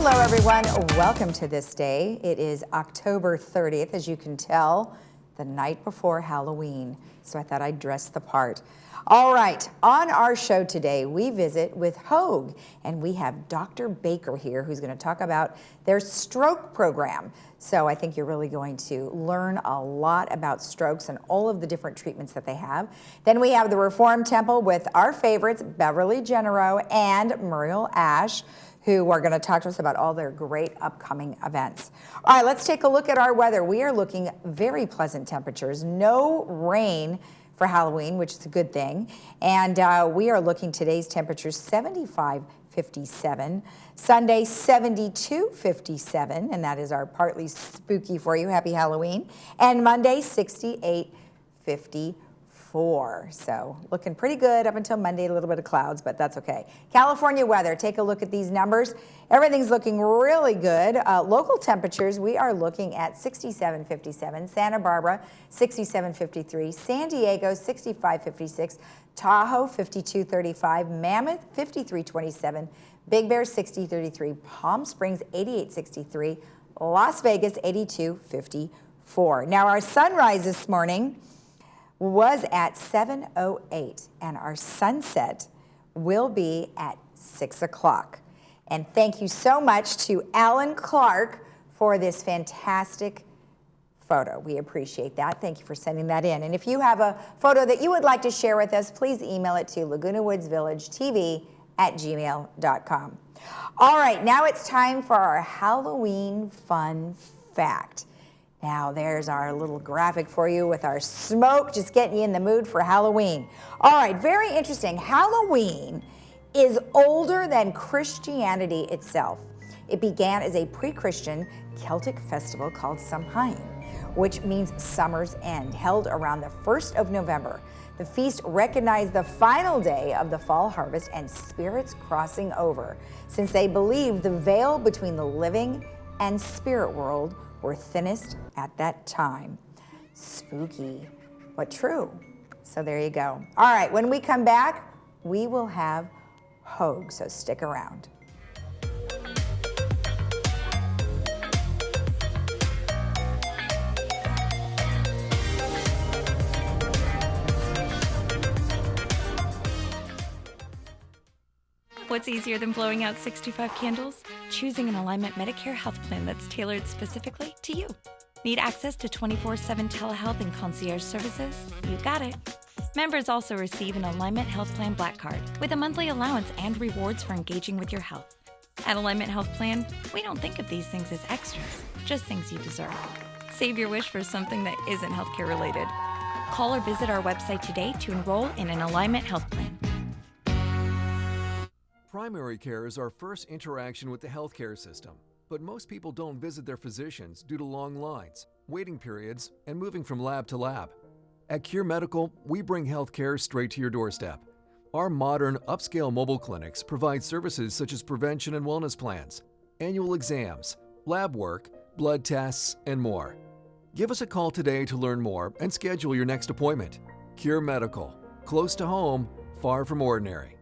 Hello, everyone. Welcome to This Day. It is October 30th, as you can tell, the night before Halloween. So I thought I'd dress the part. All right, on our show today, we visit with Hoag, and we have Dr. Baker here, who's going to talk about their stroke program. So I think you're really going to learn a lot about strokes and all of the different treatments that they have. Then we have the Reform Temple with our favorites, Beverly Genero and Muriel Ash, who are going to talk to us about all their great upcoming events. All right, let's take a look at our weather. We are looking very pleasant temperatures, no rain for Halloween, which is a good thing. And we are looking today's temperatures 75-57, Sunday 72-57, and that is our partly spooky for you. Happy Halloween. And Monday 68-54. So looking pretty good up until Monday, a little bit of clouds, but that's okay. California weather, take a look at these numbers. Everything's looking really good. Local temperatures, we are looking at 67-57, Santa Barbara 67-53, San Diego 65-56, Tahoe 52-35, Mammoth 53-27, Big Bear 60-33, Palm Springs 88-63, Las Vegas 82-54. Now our sunrise this morning was at 7:08, and our sunset will be at 6 o'clock. And thank you so much to Alan Clark for this fantastic photo. We appreciate that. Thank you for sending that in. And if you have a photo that you would like to share with us, please email it to lagunawoodsvillagetv@gmail.com. All right, now it's time for our Halloween fun fact. Now there's our little graphic for you with our smoke, just getting you in the mood for Halloween. All right, very interesting. Halloween is older than Christianity itself. It began as a pre-Christian Celtic festival called Samhain, which means summer's end, held around the 1st of November. The feast recognized the final day of the fall harvest and spirits crossing over, since they believed the veil between the living and spirit world were thinnest at that time. Spooky, but true. So there you go. All right, when we come back, we will have Hoag, so stick around. What's easier than blowing out 65 candles? Choosing an Alignment Medicare health plan that's tailored specifically to you. Need access to 24/7 telehealth and concierge services? You got it. Members also receive an Alignment Health Plan Black Card with a monthly allowance and rewards for engaging with your health. At Alignment Health Plan, we don't think of these things as extras, just things you deserve. Save your wish for something that isn't healthcare related. Call or visit our website today to enroll in an Alignment Health Plan. Primary care is our first interaction with the healthcare system, but most people don't visit their physicians due to long lines, waiting periods, and moving from lab to lab. At Cure Medical, we bring healthcare straight to your doorstep. Our modern, upscale mobile clinics provide services such as prevention and wellness plans, annual exams, lab work, blood tests, and more. Give us a call today to learn more and schedule your next appointment. Cure Medical, close to home, far from ordinary.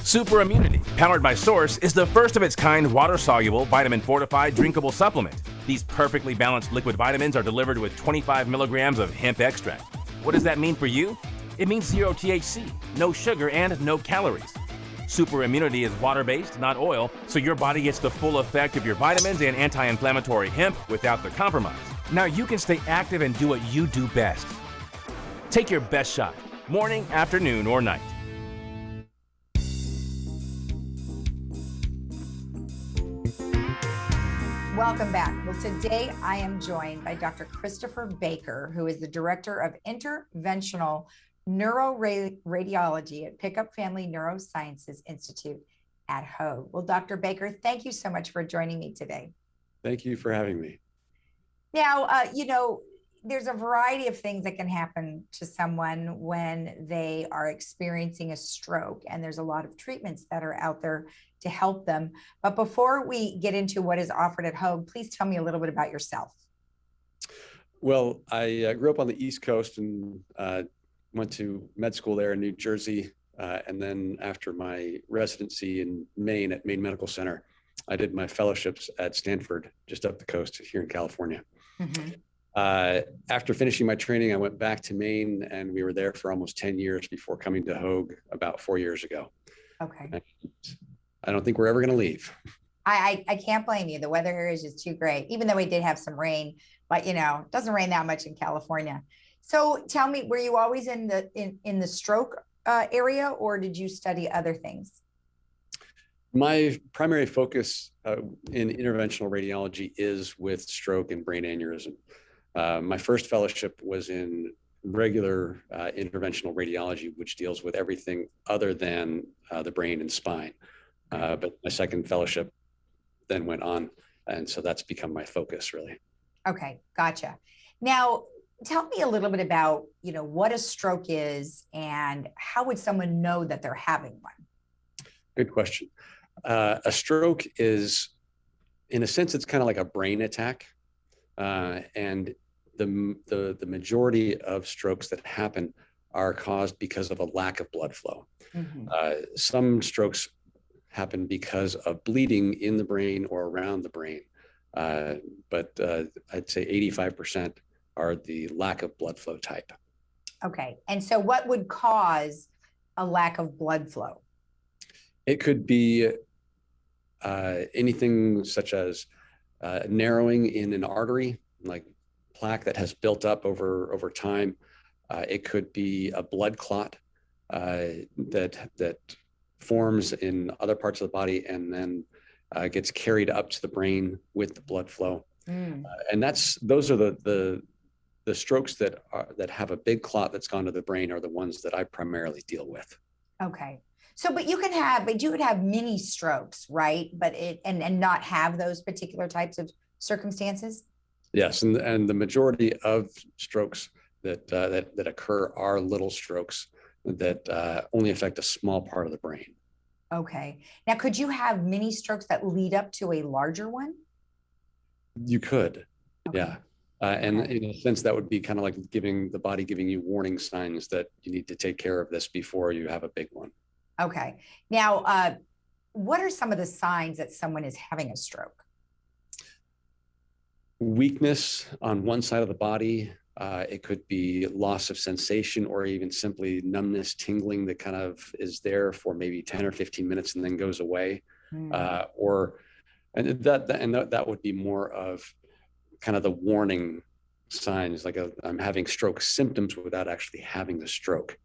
Super Immunity, powered by Source, is the first of its kind water-soluble, vitamin-fortified drinkable supplement. These perfectly balanced liquid vitamins are delivered with 25 milligrams of hemp extract. What does that mean for you? It means 0 THC, no sugar, and no calories. Super Immunity is water-based, not oil, so your body gets the full effect of your vitamins and anti-inflammatory hemp without the compromise. Now you can stay active and do what you do best. Take your best shot, morning, afternoon, or night. Welcome back. Well, today I am joined by Dr. Christopher Baker, who is the Director of Interventional Neuroradiology at Pickup Family Neurosciences Institute at Hoag. Well, Dr. Baker, thank you so much for joining me today. Thank you for having me. Now, there's a variety of things that can happen to someone when they are experiencing a stroke, and there's a lot of treatments that are out there to help them. But before we get into what is offered at Hoag, please tell me a little bit about yourself. Well, I grew up on the East Coast and went to med school there in New Jersey. And then after my residency in Maine at Maine Medical Center, I did my fellowships at Stanford, just up the coast here in California. After finishing my training, I went back to Maine, and we were there for almost 10 years before coming to Hogue about 4 years ago. Okay. And I don't think we're ever going to leave. I can't blame you. The weather here is just too great, even though we did have some rain, but it doesn't rain that much in California. So tell me, were you always in the stroke area, or did you study other things? My primary focus in interventional radiology is with stroke and brain aneurysm. My first fellowship was in regular interventional radiology, which deals with everything other than the brain and spine. But my second fellowship then went on, and so that's become my focus, really. Okay, gotcha. Now, tell me a little bit about, what a stroke is and how would someone know that they're having one? Good question. A stroke is, in a sense, it's kind of like a brain attack. And the majority of strokes that happen are caused because of a lack of blood flow. Some strokes happen because of bleeding in the brain or around the brain. But I'd say 85% are the lack of blood flow type. Okay. And so what would cause a lack of blood flow? It could be anything such as narrowing in an artery, like plaque that has built up over time. It could be a blood clot that forms in other parts of the body and then gets carried up to the brain with the blood flow. And those are the strokes that have a big clot that's gone to the brain are the ones that I primarily deal with. Okay. So, but you could have mini strokes, right? But and not have those particular types of circumstances. Yes, and the majority of strokes that occur are little strokes that only affect a small part of the brain. Okay. Now, could you have mini strokes that lead up to a larger one? You could, okay. Yeah. And in a sense, that would be kind of like the body giving you warning signs that you need to take care of this before you have a big one. Okay. Now, what are some of the signs that someone is having a stroke? Weakness on one side of the body. It could be loss of sensation or even simply numbness, tingling that kind of is there for maybe 10 or 15 minutes and then goes away. That would be more of kind of the warning signs, like I'm having stroke symptoms without actually having the stroke.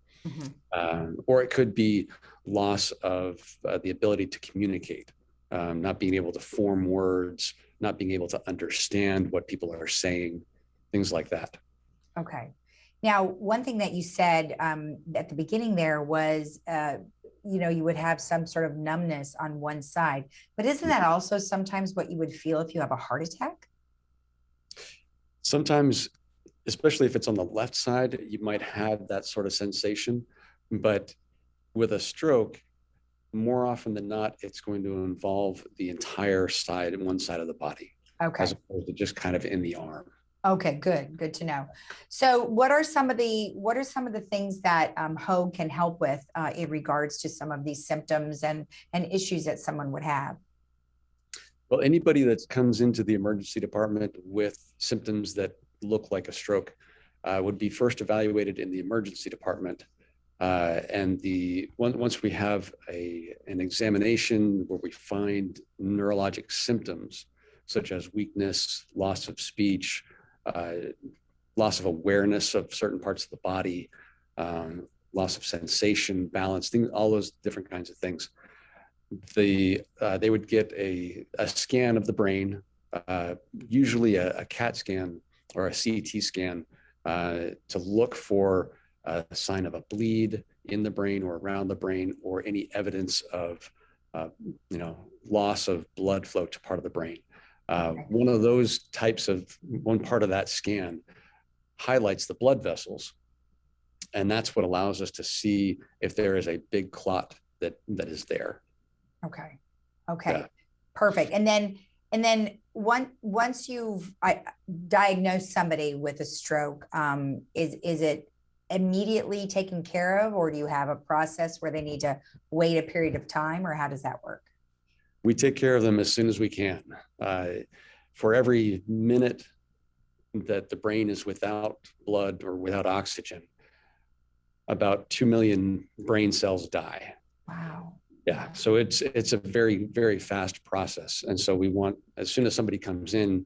Or it could be loss of the ability to communicate, not being able to form words, not being able to understand what people are saying, things like that. Okay. Now, one thing that you said at the beginning there was, you would have some sort of numbness on one side, but isn't that also sometimes what you would feel if you have a heart attack? Sometimes, especially if it's on the left side, you might have that sort of sensation, but with a stroke, more often than not, it's going to involve the entire side and one side of the body, as opposed to just kind of in the arm. Okay, good to know. So what are some of the things that Hogue can help with in regards to some of these symptoms and issues that someone would have? Well, anybody that comes into the emergency department with symptoms that look like a stroke would be first evaluated in the emergency department. And once we have an examination where we find neurologic symptoms such as weakness, loss of speech, loss of awareness of certain parts of the body, loss of sensation, balance, things, all those different kinds of things. They would get a scan of the brain, usually a CAT scan or a CT scan, to look for a sign of a bleed in the brain or around the brain, or any evidence of loss of blood flow to part of the brain. One part of that scan highlights the blood vessels, and that's what allows us to see if there is a big clot that is there. Okay. Yeah. Perfect. And then once you've diagnosed somebody with a stroke, is it immediately taken care of, or do you have a process where they need to wait a period of time, or how does that work? We take care of them as soon as we can. For every minute that the brain is without blood or without oxygen, about 2 million brain cells die. Wow. Yeah, so it's a very, very fast process. And so we want, as soon as somebody comes in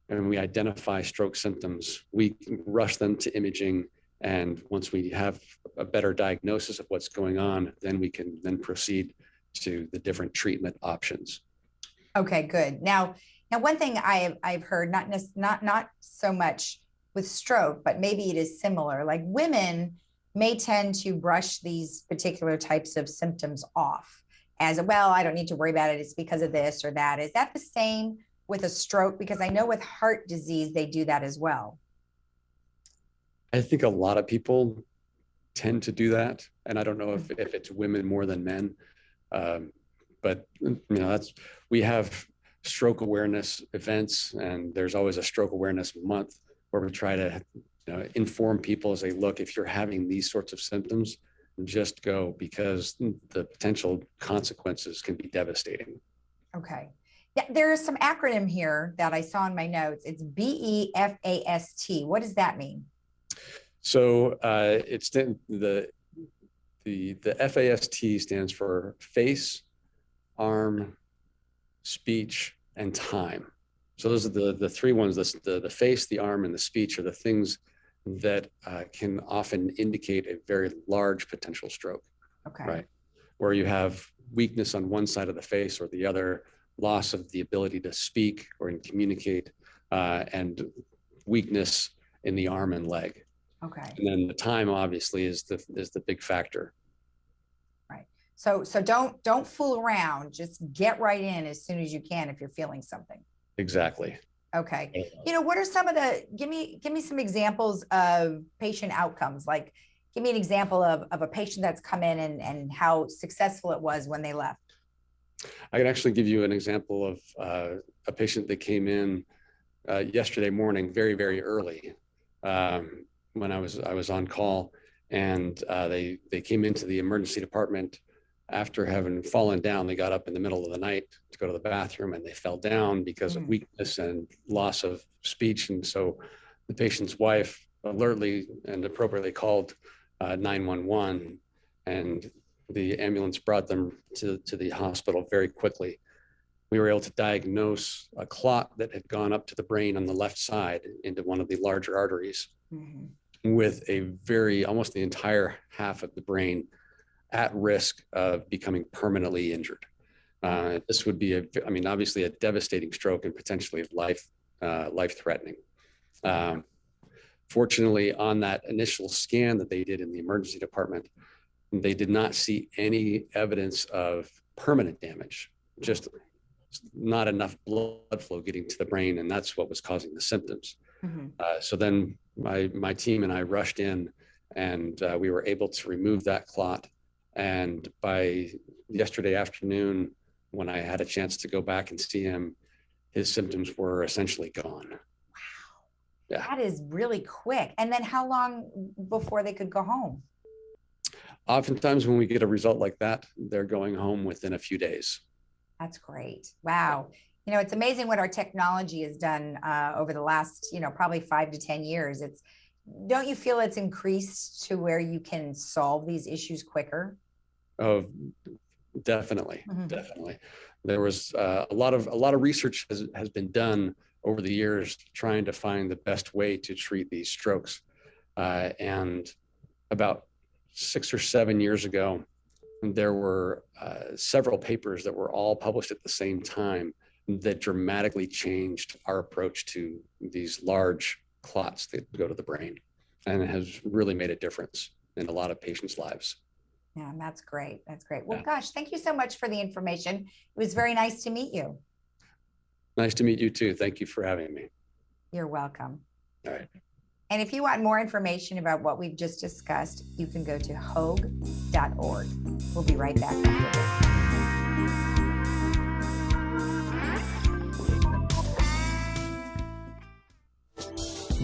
and we identify stroke symptoms, we rush them to imaging. And once we have a better diagnosis of what's going on, then we can then proceed to the different treatment options. Okay, good. Now one thing I've heard, not so much with stroke, but maybe it is similar. Like women may tend to brush these particular types of symptoms off as, well, I don't need to worry about it. It's because of this or that. Is that the same with a stroke? Because I know with heart disease, they do that as well. I think a lot of people tend to do that. And I don't know if it's women more than men. But we have stroke awareness events, and there's always a stroke awareness month where we try to inform people as they look, if you're having these sorts of symptoms, just go, because the potential consequences can be devastating. Okay. Yeah, there's some acronym here that I saw in my notes. It's BEFAST. What does that mean? So it's the FAST stands for face, arm, speech, and time. So those are the three ones. The face, the arm, and the speech are the things that can often indicate a very large potential stroke. Okay. Right. Where you have weakness on one side of the face or the other, loss of the ability to speak or communicate, and weakness in the arm and leg. Okay. And then the time obviously is the big factor. Right. So don't fool around. Just get right in as soon as you can if you're feeling something. Exactly. Okay. What are some of give me some examples of patient outcomes? Like, give me an example of a patient that's come in and how successful it was when they left. I can actually give you an example of a patient that came in yesterday morning, very, very early, when I was on call, and they came into the emergency department after having fallen down. They got up in the middle of the night to go to the bathroom, and they fell down because of weakness and loss of speech. And so the patient's wife alertly and appropriately called 911, and the ambulance brought them to the hospital very quickly. We were able to diagnose a clot that had gone up to the brain on the left side into one of the larger arteries, with almost the entire half of the brain at risk of becoming permanently injured. This would be obviously a devastating stroke and potentially life-threatening. Fortunately, on that initial scan that they did in the emergency department, they did not see any evidence of permanent damage, just not enough blood flow getting to the brain, and that's what was causing the symptoms. So then my team and I rushed in, and we were able to remove that clot. And by yesterday afternoon, when I had a chance to go back and see him, his symptoms were essentially gone. Wow. Yeah. That is really quick. And then how long before they could go home? Oftentimes when we get a result like that, they're going home within a few days. That's great. Wow. It's amazing what our technology has done over the last, probably 5 to 10 years. Don't you feel it's increased to where you can solve these issues quicker? Oh, definitely. Definitely. There was a lot of research has been done over the years trying to find the best way to treat these strokes. And about 6 or 7 years ago, there were several papers that were all published at the same time that dramatically changed our approach to these large clots that go to the brain, and it has really made a difference in a lot of patients' lives. Yeah, that's great. That's great. Well, gosh, thank you so much for the information. It was very nice to meet you. Nice to meet you too. Thank you for having me. You're welcome. All right. And if you want more information about what we've just discussed, you can go to hoag.org. We'll be right back after this.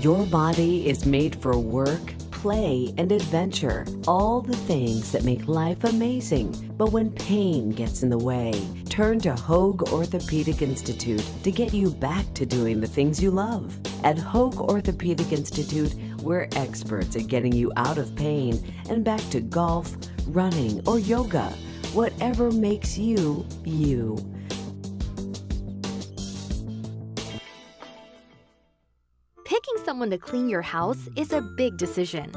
Your body is made for work, play and adventure, all the things that make life amazing. But when pain gets in the way, turn to Hoag Orthopedic Institute to get you back to doing the things you love. At Hoag Orthopedic Institute, we're experts at getting you out of pain and back to golf, running, or yoga. Whatever makes you, you. Picking someone to clean your house is a big decision.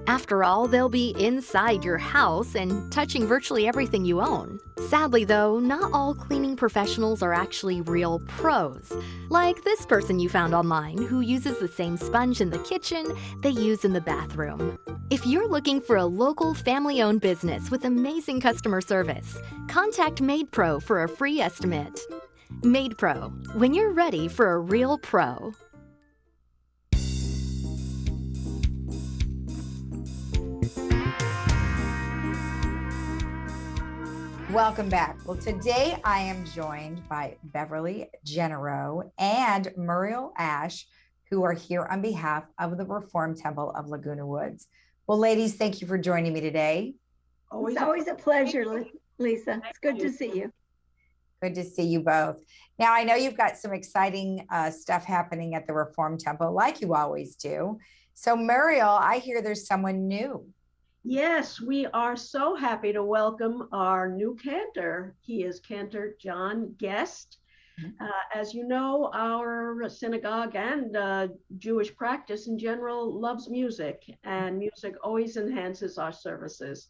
After all, they'll be inside your house and touching virtually everything you own. Sadly, though, not all cleaning professionals are actually real pros. Like this person you found online who uses the same sponge in the kitchen they use in the bathroom. If you're looking for a local family-owned business with amazing customer service, contact MaidPro for a free estimate. MaidPro, when you're ready for a real pro. Welcome back. Well, today I am joined by Beverly Genero and Muriel Ash, who are here on behalf of the Reformed Temple of Laguna Woods. Well, ladies, thank you for joining me today. It's always a pleasure, Lisa. It's good to see you. Good to see you both. Now, I know you've got some exciting stuff happening at the Reformed Temple, like you always do. So, Muriel, I hear there's someone new. Yes, we are so happy to welcome our new cantor. He is Cantor John Guest. As you know, our synagogue and Jewish practice in general loves music, and music always enhances our services.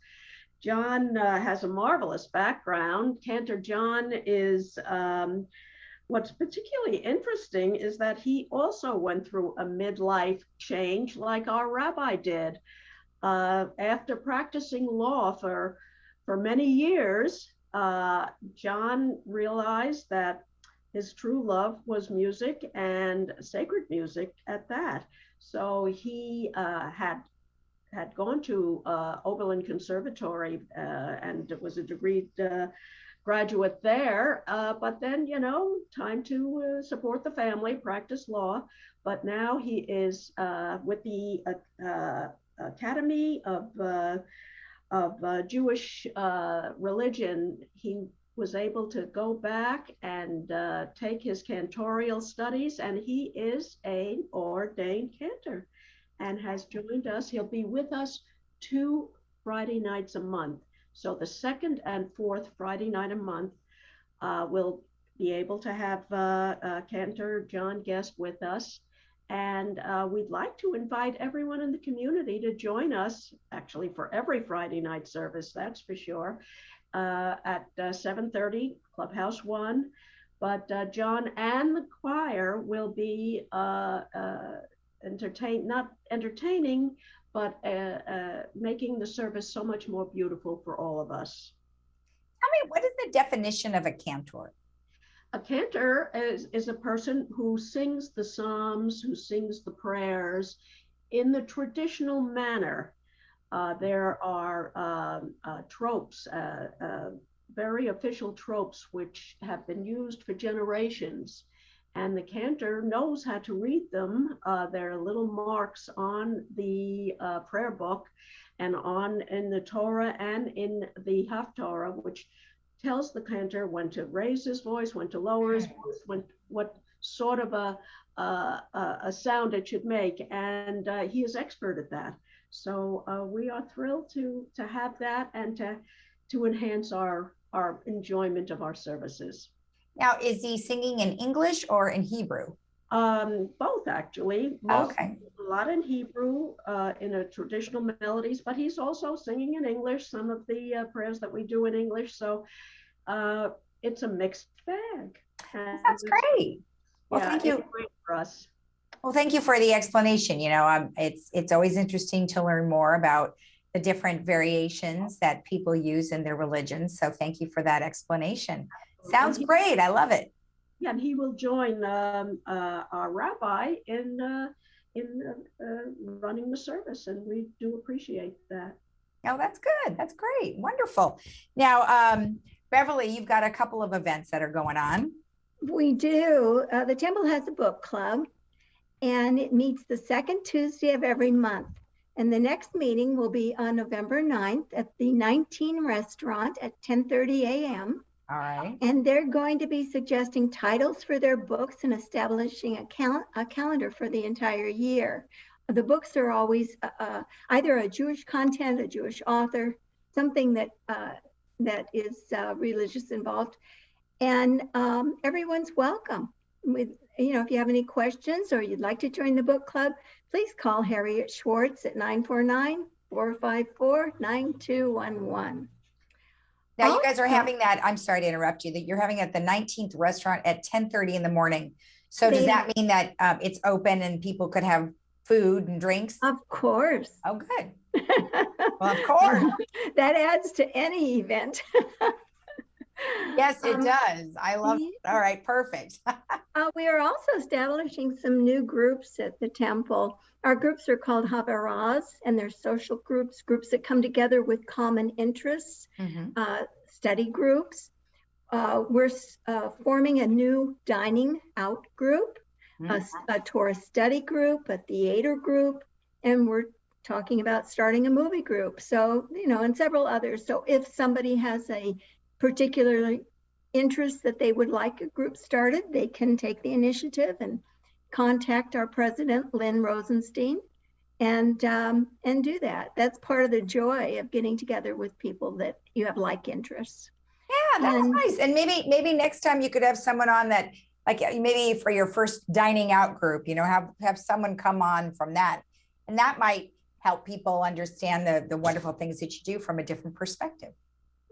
John has a marvelous background. Cantor John is, what's particularly interesting is that he also went through a midlife change like our rabbi did. After practicing law for many years, John realized that his true love was music, and sacred music at that. So he had gone to Oberlin Conservatory and was a degreed graduate there. But then, time to support the family, practice law. But now he is with the Academy of Jewish Religion. He was able to go back and take his cantorial studies, and he is an ordained cantor and has joined us. He'll be with us 2 Friday nights a month. So the second and fourth Friday night a month, we'll be able to have Cantor John Guest with us. And we'd like to invite everyone in the community to join us, actually for every Friday night service, that's for sure, at 7:30, Clubhouse 1. But John and the choir will be not entertaining, but making the service so much more beautiful for all of us. Tell me, what is the definition of a cantor? A cantor is a person who sings the psalms, who sings the prayers in the traditional manner. There are tropes, very official tropes, which have been used for generations. And the cantor knows how to read them. There are little marks on the prayer book and in the Torah and in the Haftarah, which tells the cantor when to raise his voice, when to lower his voice, what sort of a sound it should make. And he is expert at that. So we are thrilled to have that and to enhance our enjoyment of our services. Now, is he singing in English or in Hebrew? Both, actually. Okay. A lot in Hebrew, in a traditional melodies, but he's also singing in English, some of the prayers that we do in English. So it's a mixed bag. And that's great. Well, thank you. It's great for us. Well, thank you for the explanation. It's always interesting to learn more about the different variations that people use in their religions. So thank you for that explanation. Sounds great. I love it. Yeah, and he will join our rabbi in running the service, and we do appreciate that. Oh, that's good. That's great. Wonderful. Now, Beverly, you've got a couple of events that are going on. We do. The temple has a book club, and it meets the second Tuesday of every month. And the next meeting will be on November 9th at the 19 restaurant at 10:30 a.m. All right. And they're going to be suggesting titles for their books and establishing a calendar for the entire year. The books are always either a Jewish content, a Jewish author, something that is religious involved, and everyone's welcome. With if you have any questions or you'd like to join the book club, please call Harriet Schwartz at 949-454-9211. Now you guys are having that. I'm sorry to interrupt you. That you're having at the 19th restaurant at 10:30 in the morning. So does that mean that it's open and people could have food and drinks? Of course. Oh, good. Well, of course. That adds to any event. Yes, it does. I love it. All right, perfect. We are also establishing some new groups at the temple. Our groups are called Haveras, and they're social groups that come together with common interests, study groups. We're forming a new dining out group, a tourist study group, a theater group, and we're talking about starting a movie group. So, and several others. So if somebody has a particular interest that they would like a group started, they can take the initiative and contact our president, Lynn Rosenstein, and do that. That's part of the joy of getting together with people that you have like interests. Yeah, that's nice. And maybe next time you could have someone on that, like maybe for your first dining out group, have someone come on from that, and that might help people understand the wonderful things that you do from a different perspective.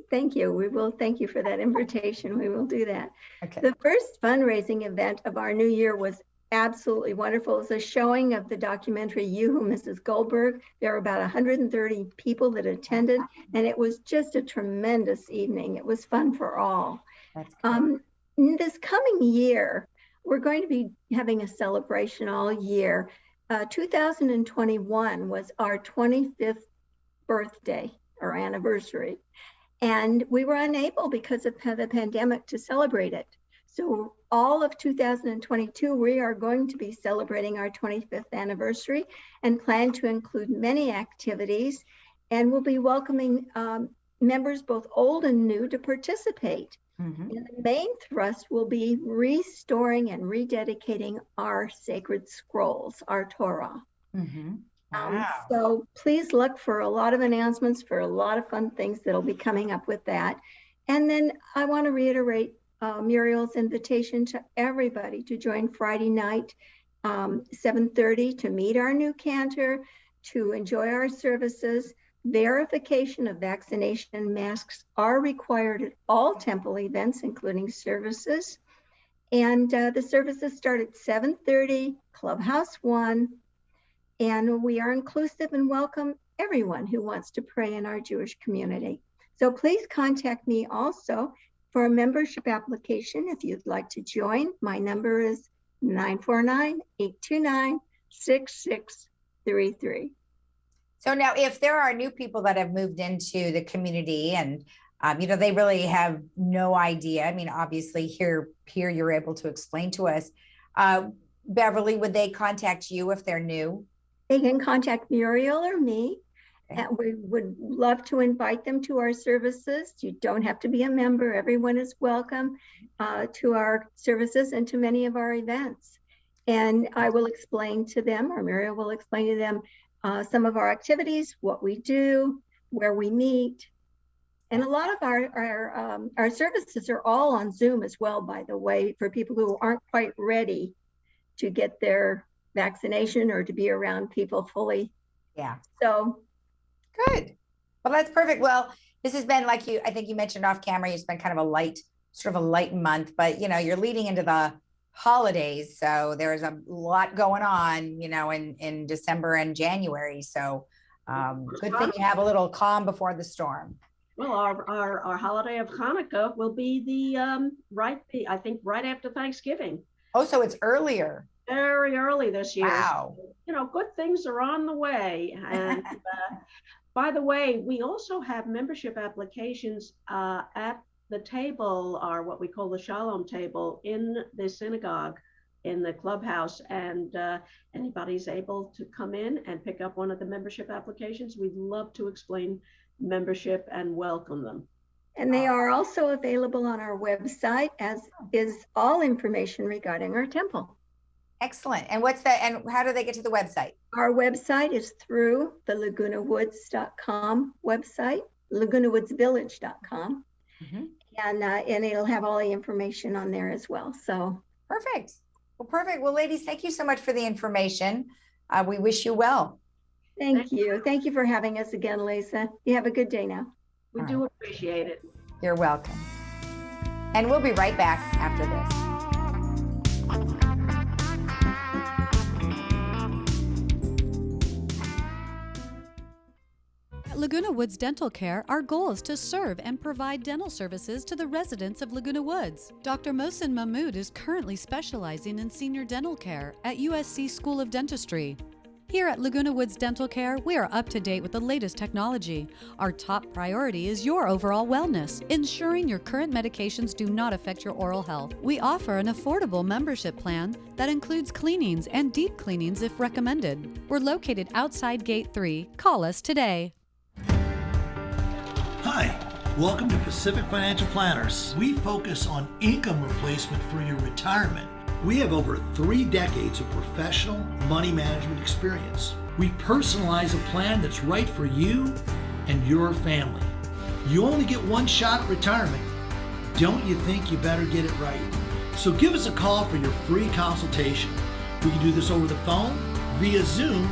Thank you. We will thank you for that invitation. We will do that. Okay. The first fundraising event of our new year was absolutely wonderful. It's a showing of the documentary You Who Mrs. Goldberg. There were about 130 people that attended, and it was just a tremendous evening. It was fun for all. That's good. This coming year, we're going to be having a celebration all year. 2021 was our 25th birthday or anniversary. And we were unable because of the pandemic to celebrate it. So all of 2022, we are going to be celebrating our 25th anniversary and plan to include many activities. And we'll be welcoming members, both old and new, to participate. And the main thrust will be restoring and rededicating our sacred scrolls, our Torah. Wow. So please look for a lot of announcements, for a lot of fun things that'll be coming up with that. And then I want to reiterate Muriel's invitation to everybody to join Friday night, 7:30, to meet our new cantor, to enjoy our services. Verification of vaccination masks are required at all temple events, including services. And the services start at 7:30, Clubhouse 1. And we are inclusive and welcome everyone who wants to pray in our Jewish community. So please contact me also for a membership application if you'd like to join. My number is 949-829-6633. So now if there are new people that have moved into the community and they really have no idea. I mean, obviously here you're able to explain to us. Beverly, would they contact you if they're new? They can contact Muriel or me. And we would love to invite them to our services. You don't have to be a member. Everyone is welcome to our services and to many of our events. And I will explain to them, or Muriel will explain to them, some of our activities, what we do, where we meet. And a lot of our services are all on Zoom as well, by the way, for people who aren't quite ready to get their vaccination or to be around people fully. Yeah. So good. Well, that's perfect. Well, this has been, like I think you mentioned off camera, it's been kind of a light month, but you're leading into the holidays. So there's a lot going on, in December and January. So good thing you have a little calm before the storm. Well, our holiday of Hanukkah will be right after Thanksgiving. Oh, so it's earlier. Very early this year. Wow. Good things are on the way. And by the way, we also have membership applications at the table, or what we call the Shalom table in the synagogue. in the clubhouse, and anybody's able to come in and pick up one of the membership applications. We'd love to explain membership and welcome them. And they are also available on our website, as is all information regarding our temple. Excellent. And what's that? And how do they get to the website? Our website is through the lagunawoods.com website, lagunawoodsvillage.com. And it'll have all the information on there as well. So perfect. Well, perfect. Well, ladies, thank you so much for the information. We wish you well. Thank you. Thank you for having us again, Lisa. You have a good day now. We do appreciate it. You're welcome. And we'll be right back after this. At Laguna Woods Dental Care, our goal is to serve and provide dental services to the residents of Laguna Woods. Dr. Mohsen Mahmood is currently specializing in senior dental care at USC School of Dentistry. Here at Laguna Woods Dental Care, we are up to date with the latest technology. Our top priority is your overall wellness, ensuring your current medications do not affect your oral health. We offer an affordable membership plan that includes cleanings and deep cleanings if recommended. We're located outside Gate 3. Call us today. Hi, welcome to Pacific Financial Planners. We focus on income replacement for your retirement. We have over 3 decades of professional money management experience. We personalize a plan that's right for you and your family. You only get one shot at retirement. Don't you think you better get it right? So give us a call for your free consultation. We can do this over the phone, via Zoom,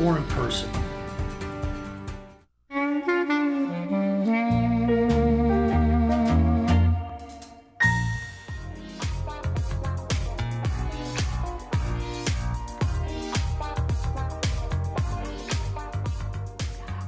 or in person.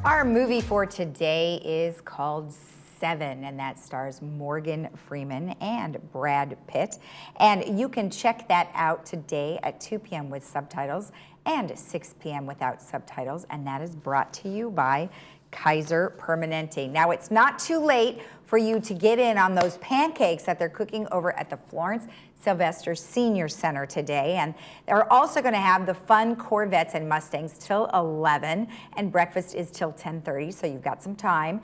Our movie for today is called Seven, and that stars Morgan Freeman and Brad Pitt. And you can check that out today at 2 p.m. with subtitles and 6 p.m. without subtitles, and that is brought to you by Kaiser Permanente. Now, it's not too late for you to get in on those pancakes that they're cooking over at the Florence Sylvester Senior Center today. And they're also going to have the fun Corvettes and Mustangs till 11, and breakfast is till 10:30, so you've got some time.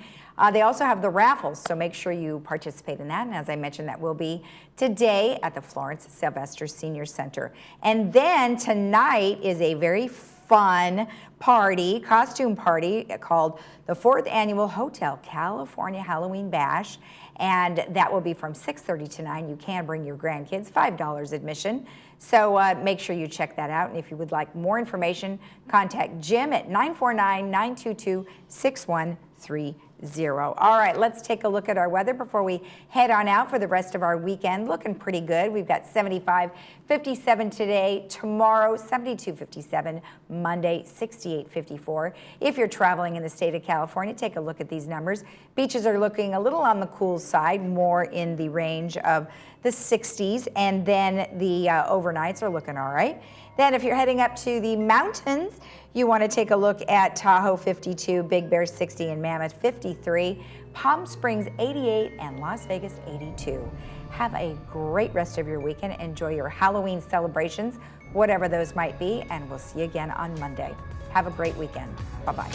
They also have the raffles, so make sure you participate in that. And as I mentioned, that will be today at the Florence Sylvester Senior Center. And then tonight is a very fun party, costume party called the 4th Annual Hotel California Halloween Bash. And that will be from 6:30 to 9. You can bring your grandkids, $5 admission. So make sure you check that out. And if you would like more information, contact Jim at 949-922-6130. All right, let's take a look at our weather before we head on out for the rest of our weekend. Looking pretty good. We've got 75, 57 today, tomorrow 72, 57, Monday 68, 54. If you're traveling in the state of California, take a look at these numbers. Beaches are looking a little on the cool side, more in the range of the 60s, and then the overnights are looking all right. Then if you're heading up to the mountains, you want to take a look at Tahoe 52, Big Bear 60, and Mammoth 53, Palm Springs 88, and Las Vegas 82. Have a great rest of your weekend. Enjoy your Halloween celebrations, whatever those might be, and we'll see you again on Monday. Have a great weekend. Bye-bye.